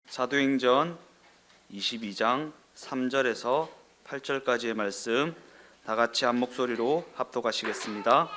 사도행전 22장 3절에서 8절까지의 말씀 다 같이 한 목소리로 합독하시겠습니다.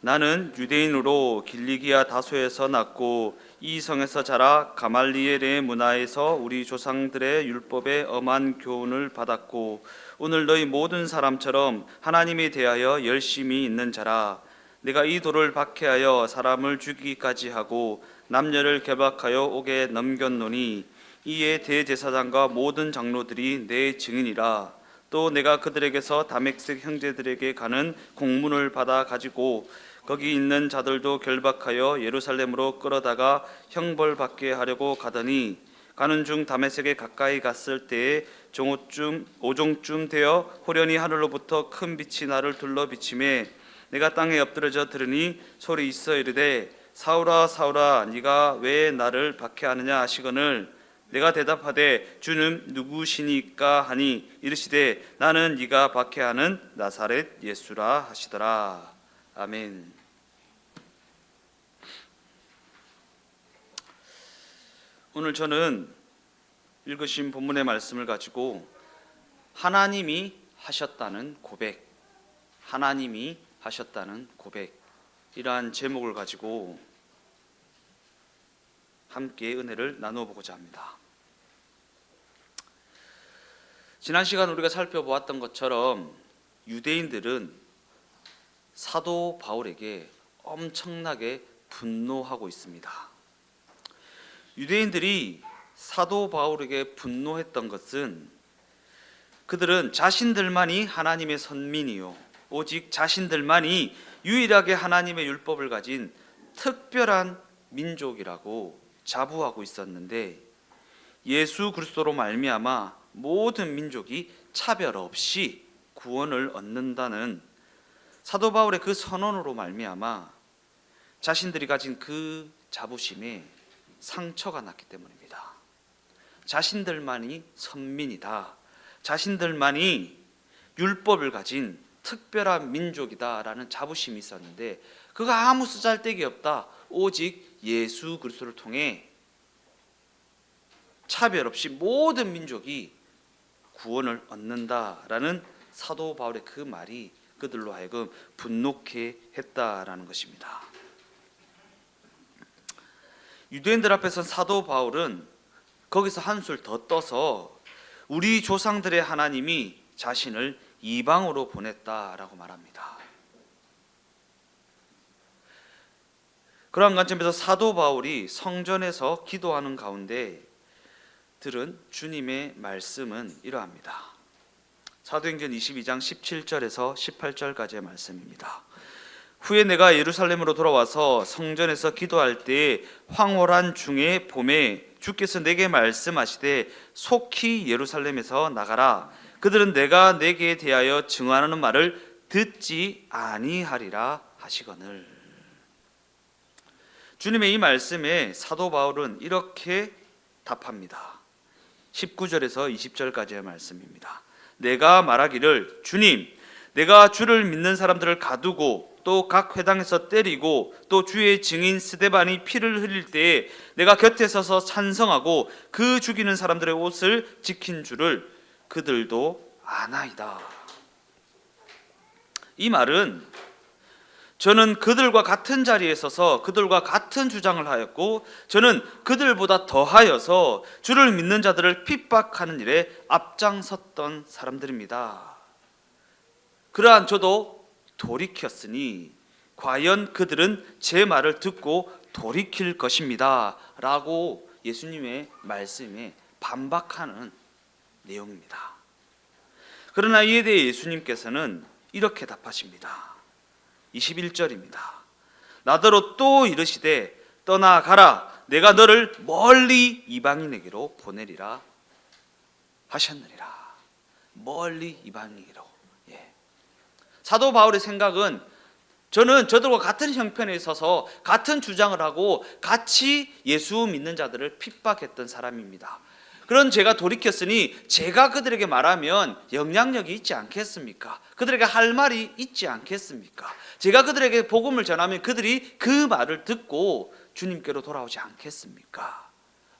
나는 유대인으로 길리기아 다소에서 났고 이 성에서 자라 가말리엘의 문화에서 우리 조상들의 율법에 엄한 교훈을 받았고 오늘 너희 모든 사람처럼 하나님에 대하여 열심히 있는 자라. 내가 이 돌을 박해하여 사람을 죽이기까지 하고 남녀를 결박하여 옥에 넘겼노니 이에 대제사장과 모든 장로들이 내 증인이라. 또 내가 그들에게서 다메섹 형제들에게 가는 공문을 받아 가지고 거기 있는 자들도 결박하여 예루살렘으로 끌어다가 형벌받게 하려고 가더니 가는 중 다메섹에 가까이 갔을 때에 오종쯤 되어 호련히 하늘로부터 큰 빛이 나를 둘러 비치매 내가 땅에 엎드러져 들으니 소리 있어 이르되 사울아 사울아 네가 왜 나를 박해하느냐 하시거늘 내가 대답하되 주는 누구시니까 하니 이르시되 나는 네가 박해하는 나사렛 예수라 하시더라. 아멘. 오늘 저는 읽으신 본문의 말씀을 가지고 하나님이 하셨다는 고백, 하나님이 하셨다는 고백 이러한 제목을 가지고 함께 은혜를 나누어 보고자 합니다. 지난 시간 우리가 살펴보았던 것처럼 유대인들은 사도 바울에게 엄청나게 분노하고 있습니다. 유대인들이 사도 바울에게 분노했던 것은 그들은 자신들만이 하나님의 선민이요 오직 자신들만이 유일하게 하나님의 율법을 가진 특별한 민족이라고 자부하고 있었는데 예수 그리스도로 말미암아 모든 민족이 차별 없이 구원을 얻는다는 사도 바울의 그 선언으로 말미암아 자신들이 가진 그 자부심에 상처가 났기 때문입니다. 자신들만이 선민이다, 자신들만이 율법을 가진 특별한 민족이다라는 자부심이 있었는데 그가 아무 쓰잘데기 없다, 오직 예수 그리스도를 통해 차별 없이 모든 민족이 구원을 얻는다라는 사도 바울의 그 말이 그들로 하여금 분노케 했다라는 것입니다. 유대인들 앞에선 사도 바울은 거기서 한술 더 떠서 우리 조상들의 하나님이 자신을 이방으로 보냈다라고 말합니다. 그러한 관점에서 사도 바울이 성전에서 기도하는 가운데 들은 주님의 말씀은 이러합니다. 사도행전 22장 17절에서 18절까지의 말씀입니다. 후에 내가 예루살렘으로 돌아와서 성전에서 기도할 때 황홀한 중의 봄에 주께서 내게 말씀하시되 속히 예루살렘에서 나가라. 그들은 내가 내게 대하여 증언하는 말을 듣지 아니하리라 하시거늘. 주님의 이 말씀에 사도 바울은 이렇게 답합니다. 19절에서 20절까지의 말씀입니다. 내가 말하기를 주님, 내가 주를 믿는 사람들을 가두고 또 각 회당에서 때리고 또 주의 증인 스데반이 피를 흘릴 때에 내가 곁에 서서 찬성하고 그 죽이는 사람들의 옷을 지킨 줄을 그들도 아나이다. 이 말은 저는 그들과 같은 자리에 서서 그들과 같은 주장을 하였고 저는 그들보다 더하여서 주를 믿는 자들을 핍박하는 일에 앞장섰던 사람들입니다. 그러한 저도 돌이켰으니 과연 그들은 제 말을 듣고 돌이킬 것입니다 라고 예수님의 말씀에 반박하는 내용입니다. 그러나 이에 대해 예수님께서는 이렇게 답하십니다. 21절입니다. 나더러 또 이르시되 떠나가라. 내가 너를 멀리 이방인에게로 보내리라 하셨느니라. 멀리 이방인에게로. 사도 바울의 생각은 저는 저들과 같은 형편에 있어서 같은 주장을 하고 같이 예수 믿는 자들을 핍박했던 사람입니다. 그런 제가 돌이켰으니 제가 그들에게 말하면 영향력이 있지 않겠습니까? 그들에게 할 말이 있지 않겠습니까? 제가 그들에게 복음을 전하면 그들이 그 말을 듣고 주님께로 돌아오지 않겠습니까?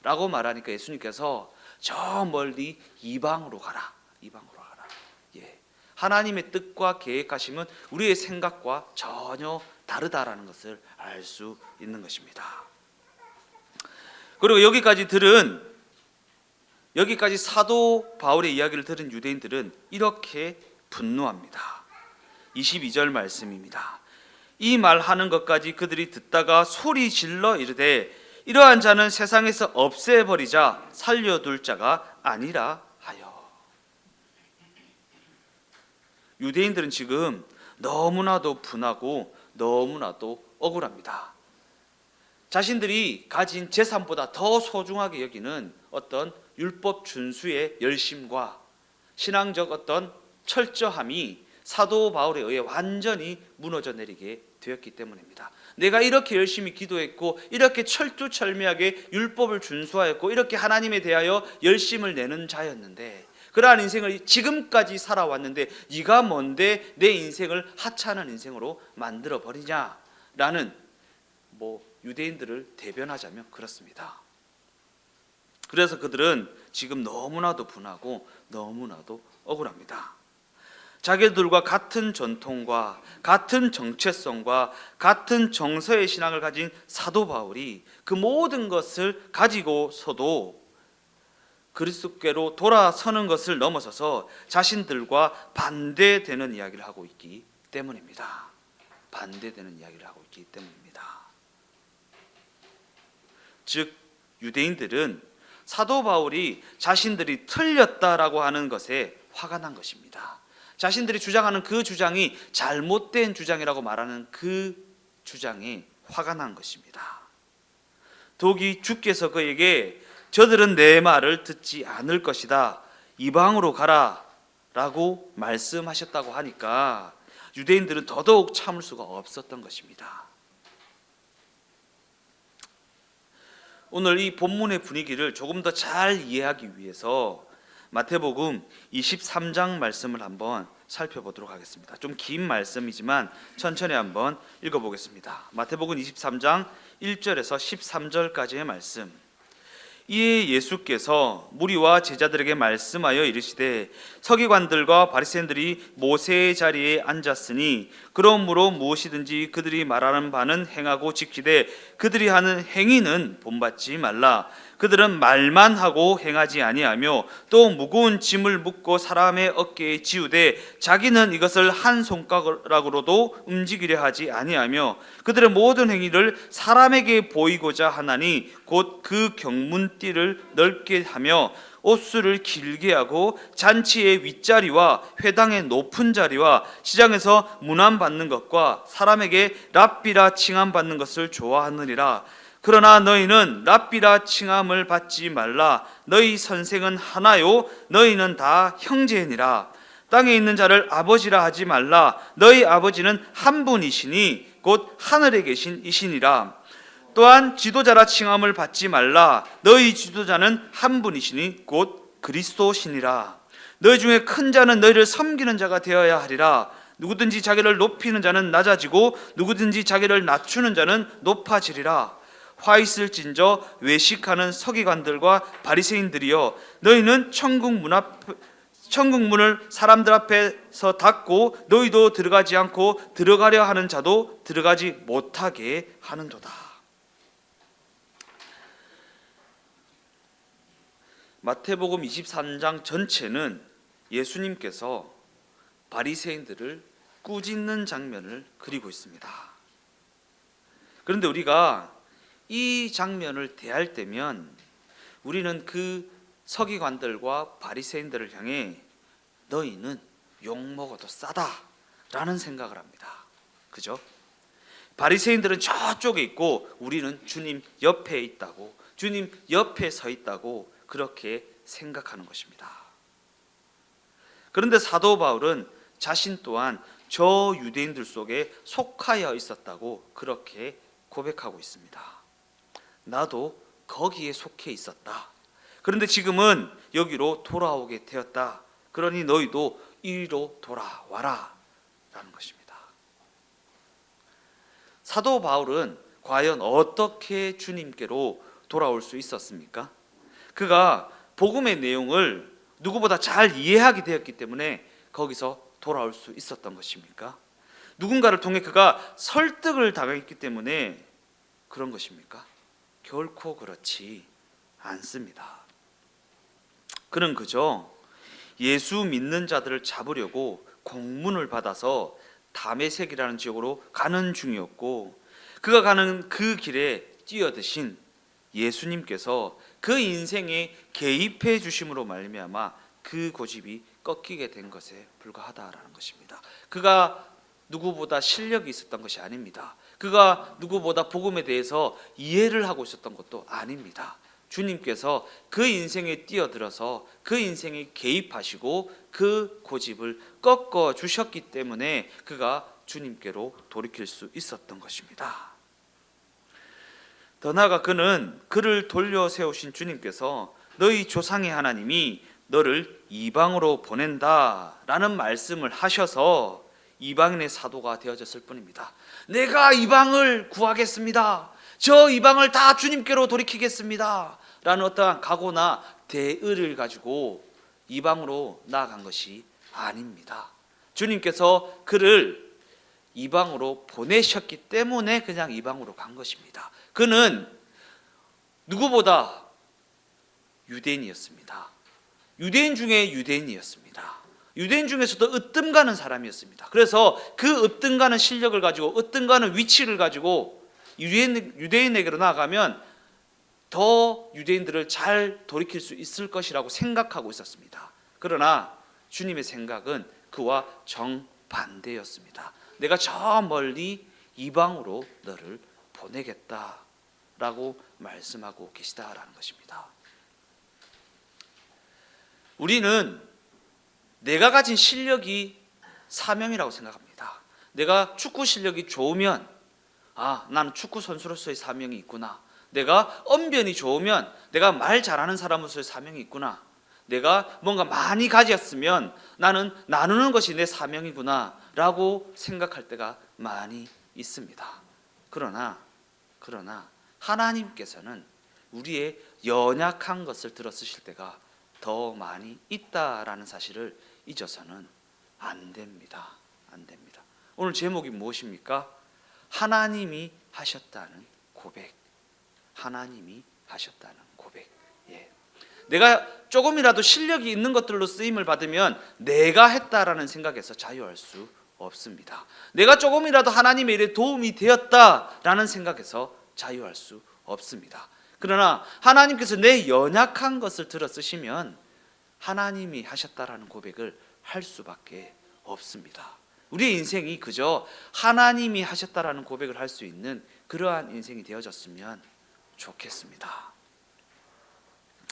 라고 말하니까 예수님께서 저 멀리 이방으로 가라. 이방으로 가라. 예. 하나님의 뜻과 계획하심은 우리의 생각과 전혀 다르다라는 것을 알 수 있는 것입니다. 그리고 여기까지 사도 바울의 이야기를 들은 유대인들은 이렇게 분노합니다. 22절 말씀입니다. 이 말하는 것까지 그들이 듣다가 소리 질러 이르되 이러한 자는 세상에서 없애버리자 살려둘 자가 아니라 하여. 유대인들은 지금 너무나도 분하고 너무나도 억울합니다. 자신들이 가진 재산보다 더 소중하게 여기는 어떤 율법 준수의 열심과 신앙적 어떤 철저함이 사도 바울에 의해 완전히 무너져 내리게 되었기 때문입니다. 내가 이렇게 열심히 기도했고 이렇게 철두철미하게 율법을 준수하였고 이렇게 하나님에 대하여 열심을 내는 자였는데, 그러한 인생을 지금까지 살아왔는데 네가 뭔데 내 인생을 하찮은 인생으로 만들어 버리냐라는 유대인들을 대변하자면 그렇습니다. 그래서 그들은 지금 너무나도 분하고 너무나도 억울합니다. 자기들과 같은 전통과 같은 정체성과 같은 정서의 신앙을 가진 사도 바울이 그 모든 것을 가지고서도 그리스도께로 돌아서는 것을 넘어서서 자신들과 반대되는 이야기를 하고 있기 때문입니다. 반대되는 이야기를 하고 있기 때문입니다. 즉 유대인들은 사도 바울이 자신들이 틀렸다라고 하는 것에 화가 난 것입니다. 자신들이 주장하는 그 주장이 잘못된 주장이라고 말하는 그 주장에 화가 난 것입니다. 더욱이 주께서 그에게 저들은 내 말을 듣지 않을 것이다, 이방으로 가라 라고 말씀하셨다고 하니까 유대인들은 더더욱 참을 수가 없었던 것입니다. 오늘 이 본문의 분위기를 조금 더 잘 이해하기 위해서 마태복음 23장 말씀을 한번 살펴보도록 하겠습니다. 좀 긴 말씀이지만 천천히 한번 읽어보겠습니다. 마태복음 23장 1절에서 13절까지의 말씀. 이에 예수께서 무리와 제자들에게 말씀하여 이르시되 서기관들과 바리새인들이 모세의 자리에 앉았으니 그러므로 무엇이든지 그들이 말하는 바는 행하고 지키되 그들이 하는 행위는 본받지 말라. 그들은 말만 하고 행하지 아니하며 또 무거운 짐을 묻고 사람의 어깨에 지우되 자기는 이것을 한 손가락으로도 움직이려 하지 아니하며 그들의 모든 행위를 사람에게 보이고자 하나니 곧 그 경문띠를 넓게 하며 옷수를 길게 하고 잔치의 윗자리와 회당의 높은 자리와 시장에서 문안받는 것과 사람에게 랍비라 칭함받는 것을 좋아하느니라. 그러나 너희는 랍비라 칭함을 받지 말라. 너희 선생은 하나요 너희는 다 형제니라. 땅에 있는 자를 아버지라 하지 말라. 너희 아버지는 한 분이시니 곧 하늘에 계신 이시니라. 또한 지도자라 칭함을 받지 말라. 너희 지도자는 한 분이시니 곧 그리스도시니라. 너희 중에 큰 자는 너희를 섬기는 자가 되어야 하리라. 누구든지 자기를 높이는 자는 낮아지고 누구든지 자기를 낮추는 자는 높아지리라. 화 있을진저 외식하는 서기관들과 바리새인들이여, 너희는 천국 문을 사람들 앞에서 닫고 너희도 들어가지 않고 들어가려 하는 자도 들어가지 못하게 하는도다. 마태복음 23장 전체는 예수님께서 바리새인들을 꾸짖는 장면을 그리고 있습니다. 그런데 우리가 이 장면을 대할 때면 우리는 그 서기관들과 바리새인들을 향해 너희는 욕먹어도 싸다라는 생각을 합니다. 그죠? 바리새인들은 저쪽에 있고 우리는 주님 옆에 있다고, 주님 옆에 서 있다고 그렇게 생각하는 것입니다. 그런데 사도 바울은 자신 또한 저 유대인들 속에 속하여 있었다고 그렇게 고백하고 있습니다. 나도 거기에 속해 있었다. 그런데 지금은 여기로 돌아오게 되었다. 그러니 너희도 이리로 돌아와라 라는 것입니다. 사도 바울은 과연 어떻게 주님께로 돌아올 수 있었습니까? 그가 복음의 내용을 누구보다 잘 이해하게 되었기 때문에 거기서 돌아올 수 있었던 것입니까? 누군가를 통해 그가 설득을 당했기 때문에 그런 것입니까? 결코 그렇지 않습니다. 그는 그저 예수 믿는 자들을 잡으려고 공문을 받아서 다메섹이라는 지역으로 가는 중이었고, 그가 가는 그 길에 뛰어드신 예수님께서 그 인생에 개입해 주심으로 말미암아 그 고집이 꺾이게 된 것에 불과하다라는 것입니다. 그가 누구보다 실력이 있었던 것이 아닙니다. 그가 누구보다 복음에 대해서 이해를 하고 있었던 것도 아닙니다. 주님께서 그 인생에 뛰어들어서 그 인생에 개입하시고 그 고집을 꺾어 주셨기 때문에 그가 주님께로 돌이킬 수 있었던 것입니다. 더 나아가 그를 돌려 세우신 주님께서 너희 조상의 하나님이 너를 이방으로 보낸다라는 말씀을 하셔서 이방인의 사도가 되어졌을 뿐입니다. 내가 이방을 구하겠습니다. 저 이방을 다 주님께로 돌이키겠습니다 라는 어떠한 각오나 대의를 가지고 이방으로 나아간 것이 아닙니다. 주님께서 그를 이방으로 보내셨기 때문에 그냥 이방으로 간 것입니다. 그는 누구보다 유대인이었습니다. 유대인 중에 유대인이었습니다. 유대인 중에서도 으뜸가는 사람이었습니다. 그래서 그 으뜸가는 실력을 가지고 으뜸가는 위치를 가지고 유대인에게로 나아가면 더 유대인들을 잘 돌이킬 수 있을 것이라고 생각하고 있었습니다. 그러나 주님의 생각은 그와 정반대였습니다. 내가 저 멀리 이방으로 너를 보내겠다라고 말씀하고 계시다라는 것입니다. 우리는 내가 가진 실력이 사명이라고 생각합니다. 내가 축구 실력이 좋으면 나는 축구 선수로서의 사명이 있구나. 내가 언변이 좋으면 내가 말 잘하는 사람으로서의 사명이 있구나. 내가 뭔가 많이 가졌으면 나는 나누는 것이 내 사명이구나 라고 생각할 때가 많이 있습니다. 그러나 하나님께서는 우리의 연약한 것을 들어 쓰실 때가 더 많이 있다라는 사실을 잊어서는 안 됩니다. 오늘 제목이 무엇입니까? 하나님이 하셨다는 고백. 하나님이 하셨다는 고백. 내가 조금이라도 실력이 있는 것들로 쓰임을 받으면 내가 했다라는 생각에서 자유할 수 없습니다. 내가 조금이라도 하나님의 일에 도움이 되었다라는 생각에서 자유할 수 없습니다. 그러나 하나님께서 내 연약한 것을 들어 쓰시면 하나님이 하셨다라는 고백을 할 수밖에 없습니다. 우리의 인생이 그저 하나님이 하셨다라는 고백을 할 수 있는 그러한 인생이 되어졌으면 좋겠습니다.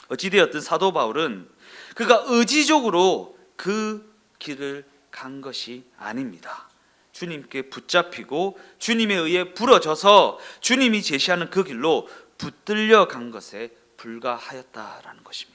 어찌되었든 사도 바울은 그가 의지적으로 그 길을 간 것이 아닙니다. 주님께 붙잡히고 주님에 의해 부러져서 주님이 제시하는 그 길로 붙들려 간 것에 불과하였다라는 것입니다.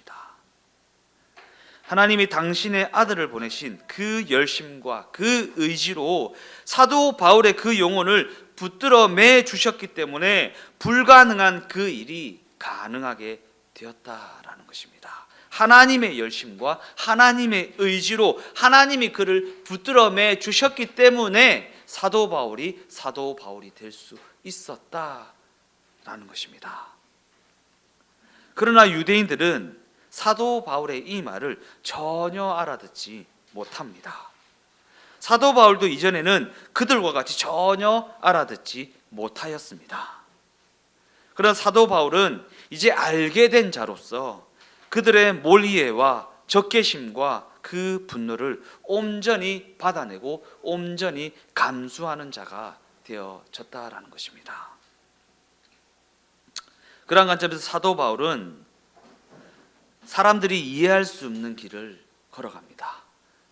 하나님이 당신의 아들을 보내신 그 열심과 그 의지로 사도 바울의 그 영혼을 붙들어 매 주셨기 때문에 불가능한 그 일이 가능하게 되었다라는 것입니다. 하나님의 열심과 하나님의 의지로 하나님이 그를 붙들어 매 주셨기 때문에 사도 바울이 될 수 있었다라는 것입니다. 그러나 유대인들은 사도 바울의 이 말을 전혀 알아듣지 못합니다. 사도 바울도 이전에는 그들과 같이 전혀 알아듣지 못하였습니다. 그러나 사도 바울은 이제 알게 된 자로서 그들의 몰이해와 적개심과 그 분노를 온전히 받아내고 온전히 감수하는 자가 되어졌다라는 것입니다. 그러한 관점에서 사도 바울은 사람들이 이해할 수 없는 길을 걸어갑니다.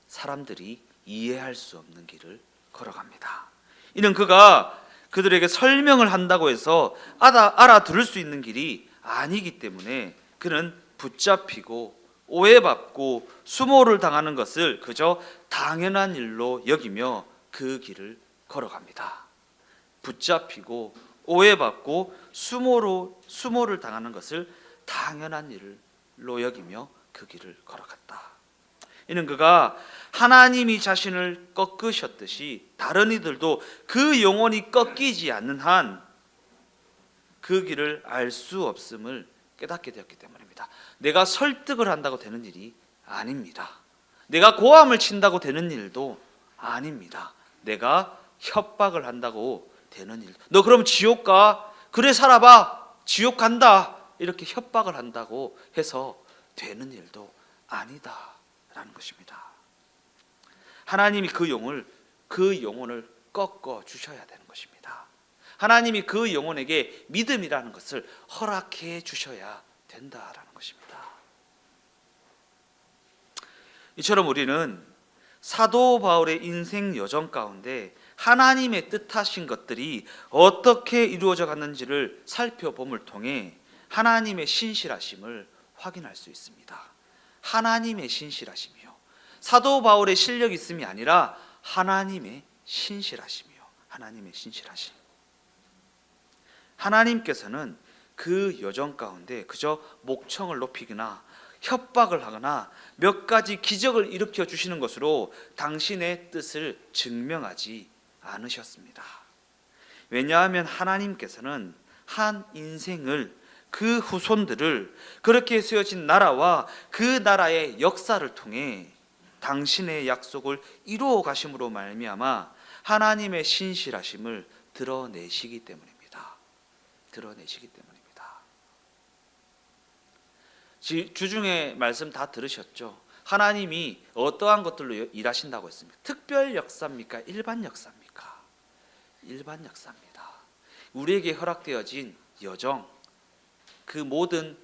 사람들이 이해할 수 없는 길을 걸어갑니다. 이는 그가 그들에게 설명을 한다고 해서 알아들을 수 있는 길이 아니기 때문에 그는 붙잡히고 오해받고 수모를 당하는 것을 그저 당연한 일로 여기며 그 길을 걸어갑니다. 붙잡히고 오해받고 수모를 당하는 것을 당연한 일을 길로 여기며 그 길을 걸어갔다. 이는 그가 하나님이 자신을 꺾으셨듯이 다른 이들도 그 영혼이 꺾이지 않는 한 그 길을 알 수 없음을 깨닫게 되었기 때문입니다. 내가 설득을 한다고 되는 일이 아닙니다. 내가 고함을 친다고 되는 일도 아닙니다. 내가 협박을 한다고 되는 일. 너 그럼 지옥 가? 그래 살아봐. 지옥 간다. 이렇게 협박을 한다고 해서 되는 일도 아니다라는 것입니다. 하나님이 그 영혼을 꺾어 주셔야 되는 것입니다. 하나님이 그 영혼에게 믿음이라는 것을 허락해 주셔야 된다라는 것입니다. 이처럼 우리는 사도 바울의 인생 여정 가운데 하나님의 뜻하신 것들이 어떻게 이루어져 갔는지를 살펴봄을 통해 하나님의 신실하심을 확인할 수 있습니다. 하나님의 신실하심이요. 사도 바울의 실력이 있음이 아니라 하나님의 신실하심이요. 하나님의 신실하심. 하나님께서는 그 여정 가운데 그저 목청을 높이거나 협박을 하거나 몇 가지 기적을 일으켜 주시는 것으로 당신의 뜻을 증명하지 않으셨습니다. 왜냐하면 하나님께서는 한 인생을, 그 후손들을, 그렇게 세워진 나라와 그 나라의 역사를 통해 당신의 약속을 이루어 가심으로 말미암아 하나님의 신실하심을 드러내시기 때문입니다. 주중에 말씀 다 들으셨죠? 하나님이 어떠한 것들로 일하신다고 했습니까? 특별 역사입니까? 일반 역사입니까? 일반 역사입니다. 우리에게 허락되어진 여정, 그 모든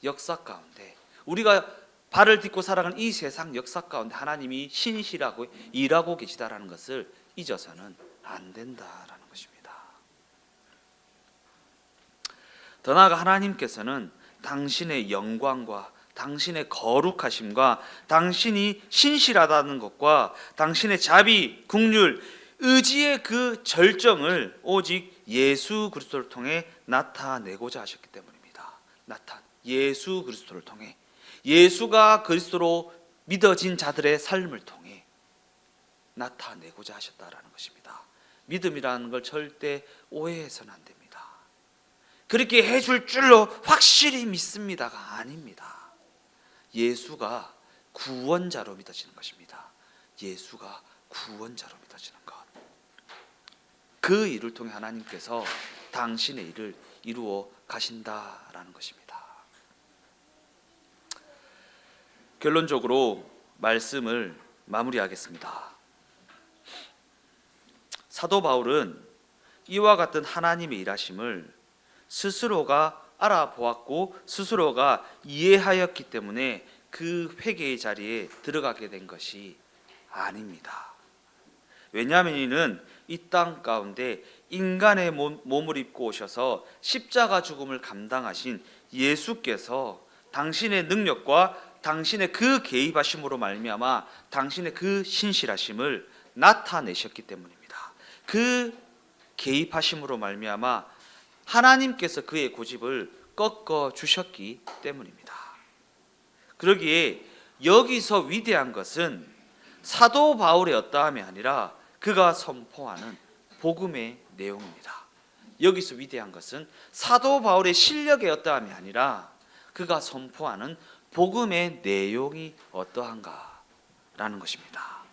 역사 가운데, 우리가 발을 딛고 살아가는 이 세상 역사 가운데 하나님이 신실하고 일하고 계시다라는 것을 잊어서는 안 된다라는 것입니다. 더 나아가 하나님께서는 당신의 영광과 당신의 거룩하심과 당신이 신실하다는 것과 당신의 자비, 긍휼, 의지의 그 절정을 오직 예수 그리스도를 통해 나타내고자 하셨기 때문입니다. 예수 그리스도를 통해, 예수가 그리스도로 믿어진 자들의 삶을 통해 나타내고자 하셨다라는 것입니다. 믿음이라는 걸 절대 오해해서는 안 됩니다. 그렇게 해줄 줄로 확실히 믿습니다가 아닙니다. 예수가 구원자로 믿어지는 것입니다. 예수가 구원자로 믿어지는 것. 그 일을 통해 하나님께서 당신의 일을 이루어 가신다라는 것입니다. 결론적으로 말씀을 마무리하겠습니다. 사도 바울은 이와 같은 하나님의 일하심을 스스로가 알아보았고 스스로가 이해하였기 때문에 그 회개의 자리에 들어가게 된 것이 아닙니다. 왜냐하면 이는 이 땅 가운데 인간의 몸을 입고 오셔서 십자가 죽음을 감당하신 예수께서 당신의 능력과 당신의 그 개입하심으로 말미암아 당신의 그 신실하심을 나타내셨기 때문입니다. 그 개입하심으로 말미암아 하나님께서 그의 고집을 꺾어 주셨기 때문입니다. 그러기에 여기서 위대한 것은 사도 바울의 어떠함이 아니라 그가 선포하는 복음의 내용입니다. 여기서 위대한 것은 사도 바울의 실력의 어떠함이 아니라 그가 선포하는 복음의 내용이 어떠한가라는 것입니다.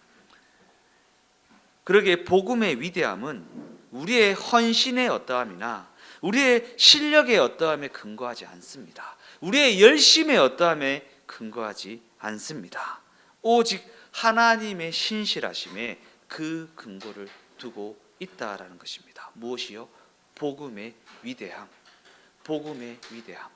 그러기에 복음의 위대함은 우리의 헌신의 어떠함이나 우리의 실력의 어떠함에 근거하지 않습니다. 우리의 열심의 어떠함에 근거하지 않습니다. 오직 하나님의 신실하심에 그 근거를 두고 있다라는 것입니다. 무엇이요? 복음의 위대함. 복음의 위대함.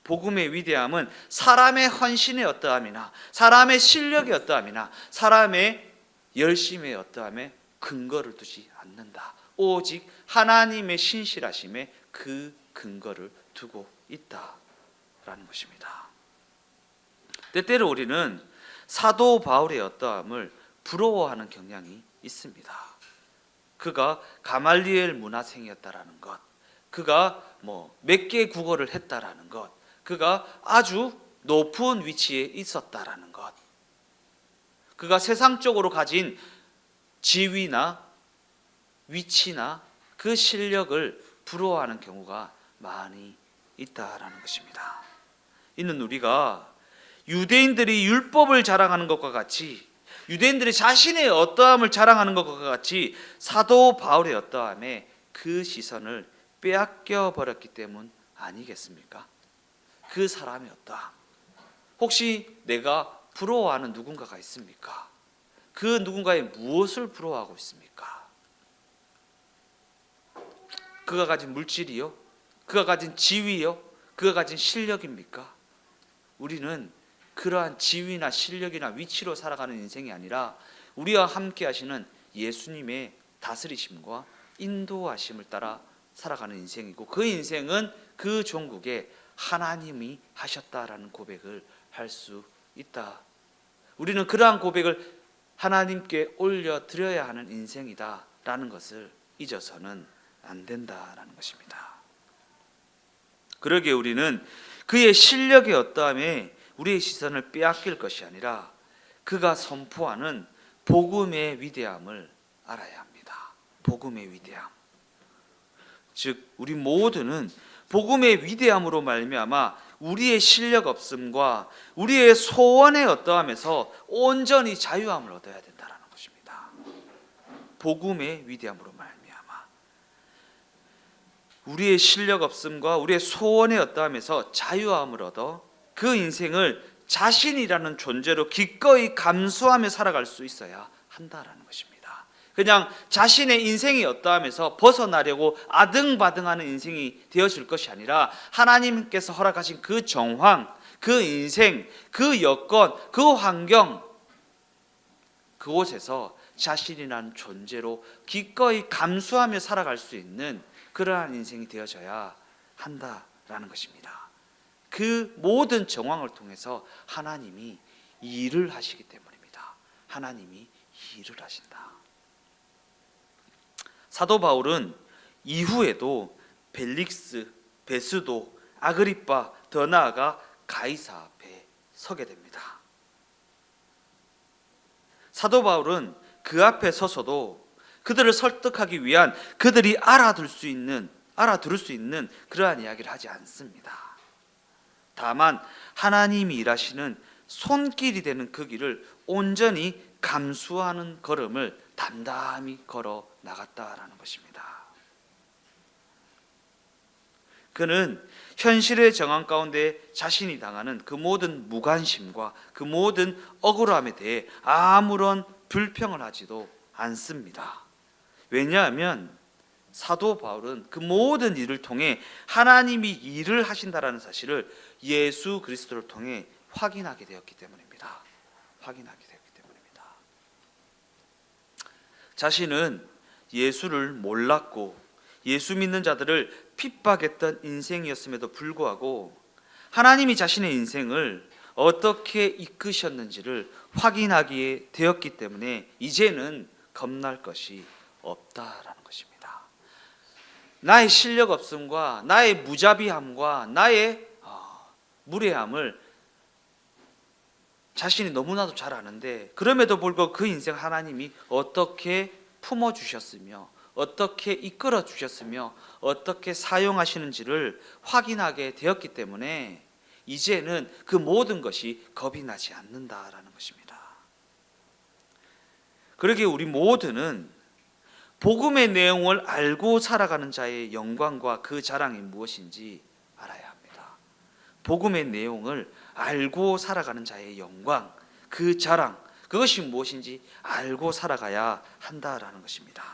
복음의 위대함은 사람의 헌신의 어떠함이나 사람의 실력의 어떠함이나 사람의 열심의 어떠함에 근거를 두지 않는다. 오직 하나님의 신실하심에 그 근거를 두고 있다라는 것입니다. 때때로 우리는 사도 바울의 어떠함을 부러워하는 경향이 있습니다. 그가 가말리엘 문화생이었다라는 것, 그가 몇 개 국어를 했다라는 것, 그가 아주 높은 위치에 있었다라는 것. 그가 세상적으로 가진 지위나 위치나 그 실력을 부러워하는 경우가 많이 있다라는 것입니다. 이는 우리가 유대인들이 율법을 자랑하는 것과 같이, 유대인들이 자신의 어떠함을 자랑하는 것과 같이 사도 바울의 어떠함에 그 시선을 빼앗겨 버렸기 때문 아니겠습니까? 그 사람의 어떠함, 혹시 내가 부러워하는 누군가가 있습니까? 그 누군가의 무엇을 부러워하고 있습니까? 그가 가진 물질이요? 그가 가진 지위요? 그가 가진 실력입니까? 우리는 그러한 지위나 실력이나 위치로 살아가는 인생이 아니라 우리와 함께 하시는 예수님의 다스리심과 인도하심을 따라 살아가는 인생이고, 그 인생은 그 종국에 하나님이 하셨다라는 고백을 할 수 있다. 우리는 그러한 고백을 하나님께 올려드려야 하는 인생이다라는 것을 잊어서는 안 된다라는 것입니다. 그러기에 우리는 그의 실력의 어떠함에 우리의 시선을 빼앗길 것이 아니라 그가 선포하는 복음의 위대함을 알아야 합니다. 복음의 위대함. 즉 우리 모두는 복음의 위대함으로 말미암아 우리의 실력 없음과 우리의 소원의 어떠함에서 온전히 자유함을 얻어야 된다는 것입니다. 복음의 위대함으로 말미암아 우리의 실력 없음과 우리의 소원의 어떠함에서 자유함을 얻어 그 인생을 자신이라는 존재로 기꺼이 감수하며 살아갈 수 있어야 한다라는 것입니다. 그냥 자신의 인생이 어떠하면서 벗어나려고 아등바등하는 인생이 되어질 것이 아니라 하나님께서 허락하신 그 정황, 그 인생, 그 여건, 그 환경, 그곳에서 자신이라는 존재로 기꺼이 감수하며 살아갈 수 있는 그러한 인생이 되어져야 한다라는 것입니다. 그 모든 정황을 통해서 하나님이 일을 하시기 때문입니다. 하나님이 일을 하신다. 사도 바울은 이후에도 벨릭스, 베스도, 아그리빠, 더 나아가 가이사 앞에 서게 됩니다. 사도 바울은 그 앞에 서서도 그들을 설득하기 위한, 그들이 알아들을 수 있는 그러한 이야기를 하지 않습니다. 다만 하나님이 일하시는 손길이 되는 그 길을 온전히 감수하는 걸음을 담담히 걸어 나갔다라는 것입니다. 그는 현실의 정황 가운데 자신이 당하는 그 모든 무관심과 그 모든 억울함에 대해 아무런 불평을 하지도 않습니다. 왜냐하면 사도 바울은 그 모든 일을 통해 하나님이 일을 하신다라는 사실을 예수 그리스도를 통해 확인하게 되었기 때문입니다. 확인하게 되었기 때문입니다. 자신은 예수를 몰랐고 예수 믿는 자들을 핍박했던 인생이었음에도 불구하고 하나님이 자신의 인생을 어떻게 이끄셨는지를 확인하게 되었기 때문에 이제는 겁날 것이 없다라는 것입니다. 나의 실력 없음과 나의 무자비함과 나의 무례함을 자신이 너무나도 잘 아는데, 그럼에도 불구하고 그 인생 하나님이 어떻게 품어주셨으며 어떻게 이끌어 주셨으며 어떻게 사용하시는지를 확인하게 되었기 때문에 이제는 그 모든 것이 겁이 나지 않는다라는 것입니다. 그러기에 우리 모두는 복음의 내용을 알고 살아가는 자의 영광과 그 자랑이 무엇인지 알아야 합니다. 복음의 내용을 알고 살아가는 자의 영광, 그 자랑, 그것이 무엇인지 알고 살아가야 한다라는 것입니다.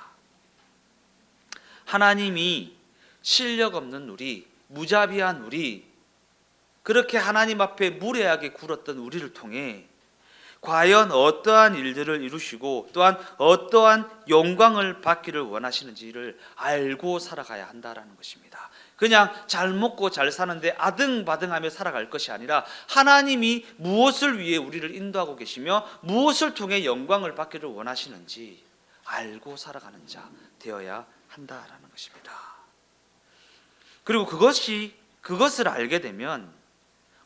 하나님이 실력 없는 우리, 무자비한 우리, 그렇게 하나님 앞에 무례하게 굴었던 우리를 통해 과연 어떠한 일들을 이루시고 또한 어떠한 영광을 받기를 원하시는지를 알고 살아가야 한다라는 것입니다. 그냥 잘 먹고 잘 사는데 아등바등하며 살아갈 것이 아니라 하나님이 무엇을 위해 우리를 인도하고 계시며 무엇을 통해 영광을 받기를 원하시는지 알고 살아가는 자 되어야 한다라는 것입니다. 그리고 그것을 알게 되면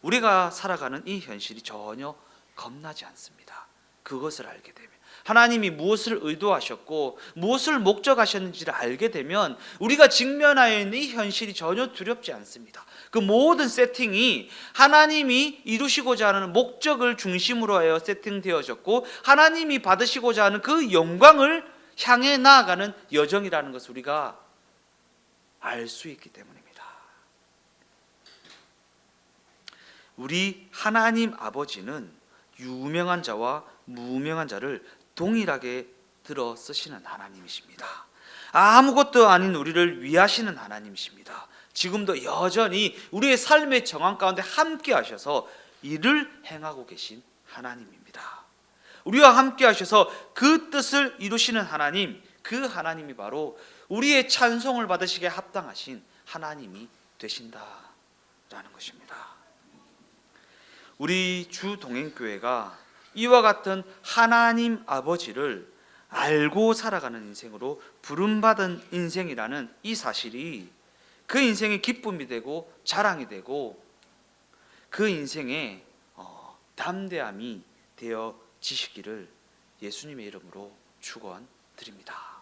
우리가 살아가는 이 현실이 전혀 겁나지 않습니다. 그것을 알게 되면, 하나님이 무엇을 의도하셨고 무엇을 목적하셨는지를 알게 되면 우리가 직면하여 있는 이 현실이 전혀 두렵지 않습니다. 그 모든 세팅이 하나님이 이루시고자 하는 목적을 중심으로 하여 세팅되어졌고 하나님이 받으시고자 하는 그 영광을 향해 나아가는 여정이라는 것을 우리가 알 수 있기 때문입니다. 우리 하나님 아버지는 유명한 자와 무명한 자를 동일하게 들어 쓰시는 하나님이십니다. 아무것도 아닌 우리를 위하시는 하나님이십니다. 지금도 여전히 우리의 삶의 정황 가운데 함께 하셔서 일을 행하고 계신 하나님입니다. 우리와 함께 하셔서 그 뜻을 이루시는 하나님, 그 하나님이 바로 우리의 찬송을 받으시기에 합당하신 하나님이 되신다라는 것입니다. 우리 주동행교회가 이와 같은 하나님 아버지를 알고 살아가는 인생으로 부름받은 인생이라는 이 사실이 그 인생의 기쁨이 되고 자랑이 되고 그 인생의 담대함이 되어지시기를 예수님의 이름으로 축원드립니다.